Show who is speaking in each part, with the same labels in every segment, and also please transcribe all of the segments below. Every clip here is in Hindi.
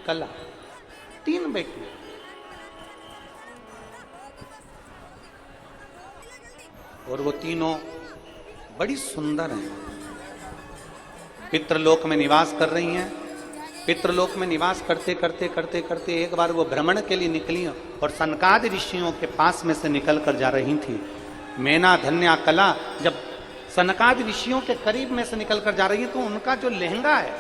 Speaker 1: कला, 3 बेटियां। और वो तीनों बड़ी सुंदर हैं, पितृलोक में निवास कर रही हैं। पितृलोक में निवास करते करते करते करते एक बार वो भ्रमण के लिए निकली और सनकादि ऋषियों के पास में से निकल कर जा रही थी। मेना धन्या कला जब सनकादि ऋषियों के करीब में से निकल कर जा रही है तो उनका जो लहंगा है,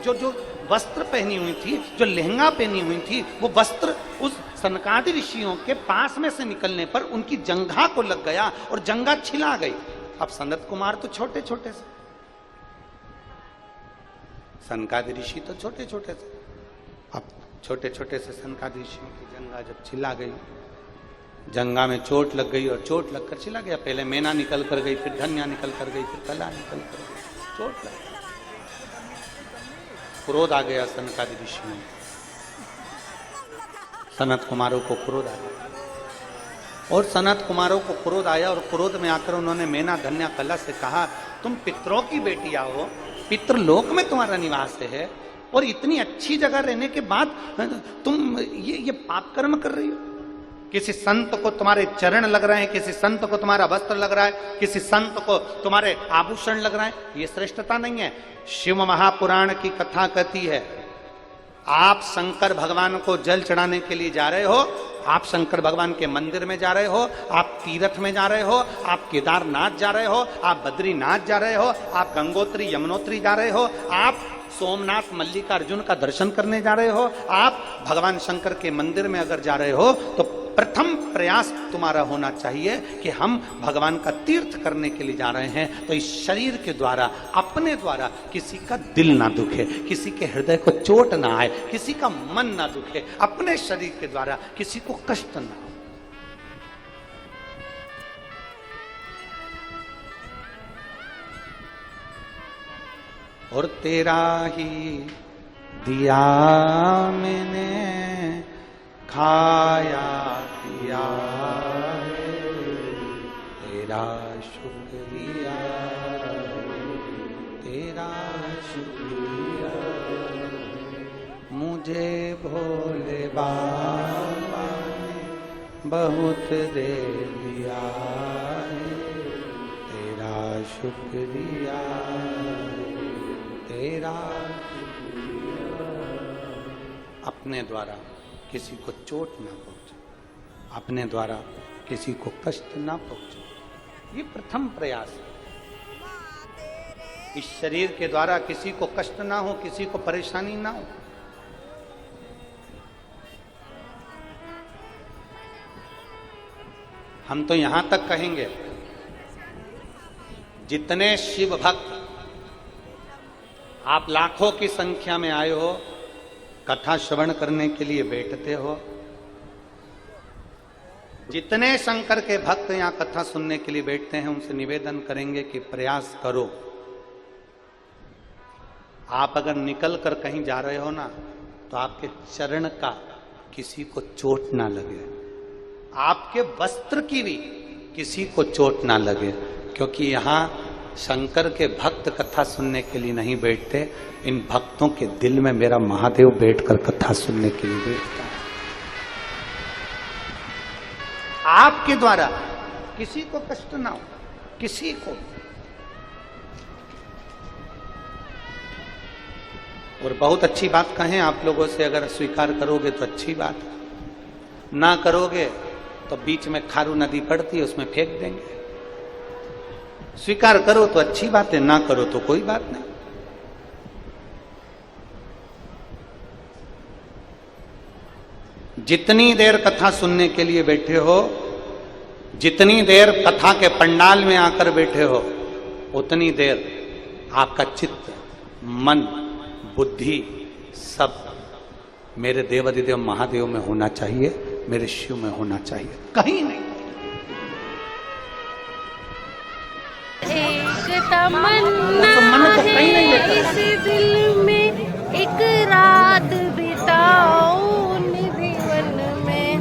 Speaker 1: जो वस्त्र पहनी हुई थी, जो लहंगा पहनी हुई थी, वो वस्त्र उस सनकादि ऋषियों के पास में से निकलने पर उनकी जंघा को लग गया और जंघा छिला गई। अब सनत कुमार तो छोटे छोटे से, सनकादि ऋषि तो छोटे छोटे से, अब छोटे छोटे से सनकादि ऋषियों की जंघा जब छिला गई, जंघा में चोट लग गई और चोट लगकर छिला गया। पहले मेना निकल कर गई, फिर धन्या निकल कर गई, फिर कला निकल कर गई, चोट लग गई। क्रोध आ गया सनकादि ऋषियों में, सनत कुमारों को क्रोध आ गया और सनत कुमारों को क्रोध आया और क्रोध में आकर उन्होंने मेना धन्या कला से कहा, तुम पितरों की बेटियां हो, पितृलोक में तुम्हारा निवास है और इतनी अच्छी जगह रहने के बाद तुम ये पाप कर्म कर रही हो। किसी संत को तुम्हारे चरण लग रहे हैं, किसी संत को तुम्हारा वस्त्र लग रहा है, किसी संत को तुम्हारे आभूषण लग रहा है, ये श्रेष्ठता नहीं है। शिव महापुराण की कथा कहती है, आप शंकर भगवान को जल चढ़ाने के लिए जा रहे हो, आप शंकर भगवान के मंदिर में जा रहे हो, आप तीर्थ में जा रहे हो, आप केदारनाथ जा रहे हो, आप बद्रीनाथ जा रहे हो, आप गंगोत्री यमुनोत्री जा रहे हो, आप सोमनाथ मल्लिकार्जुन का दर्शन करने जा रहे हो, आप भगवान शंकर के मंदिर में अगर जा रहे हो तो प्रथम प्रयास तुम्हारा होना चाहिए कि हम भगवान का तीर्थ करने के लिए जा रहे हैं, तो इस शरीर के द्वारा, अपने द्वारा किसी का दिल ना दुखे, किसी के हृदय को चोट ना आए, किसी का मन ना दुखे, अपने शरीर के द्वारा किसी को कष्ट ना हो। और तेरा ही दिया मैंने खाया पिया है, तेरा शुक्रिया, तेरा शुक्रिया, मुझे भोले बाबा ने बहुत दे दिया है, तेरा शुक्रिया, तेरा शुक्रिया। अपने द्वारा किसी को चोट ना पहुंचे, अपने द्वारा किसी को कष्ट ना पहुंचे, ये प्रथम प्रयास है। इस शरीर के द्वारा किसी को कष्ट ना हो, किसी को परेशानी ना हो। हम तो यहां तक कहेंगे, जितने शिव भक्त आप लाखों की संख्या में आए हो, कथा श्रवण करने के लिए बैठते हो, जितने शंकर के भक्त यहां कथा सुनने के लिए बैठते हैं, उनसे निवेदन करेंगे कि प्रयास करो, आप अगर निकल कर कहीं जा रहे हो ना, तो आपके चरण का किसी को चोट ना लगे, आपके वस्त्र की भी किसी को चोट ना लगे, क्योंकि यहां शंकर के भक्त कथा सुनने के लिए नहीं बैठते, इन भक्तों के दिल में मेरा महादेव बैठकर कथा सुनने के लिए बैठता है। आपके द्वारा किसी को कष्ट ना हो, किसी को। और बहुत अच्छी बात कहें आप लोगों से, अगर स्वीकार करोगे तो अच्छी बात, ना करोगे तो बीच में खारू नदी पड़ती है, उसमें फेंक देंगे। स्वीकार करो तो अच्छी बात है, ना करो तो कोई बात नहीं। जितनी देर कथा सुनने के लिए बैठे हो, जितनी देर कथा के पंडाल में आकर बैठे हो, उतनी देर आपका चित्त, मन, बुद्धि सब मेरे देवाधिदेव महादेव में होना चाहिए, मेरे शिव में होना चाहिए, कहीं नहीं।
Speaker 2: एक तमन्ना है इस दिल में, एक रात बिताऊं जीवन में।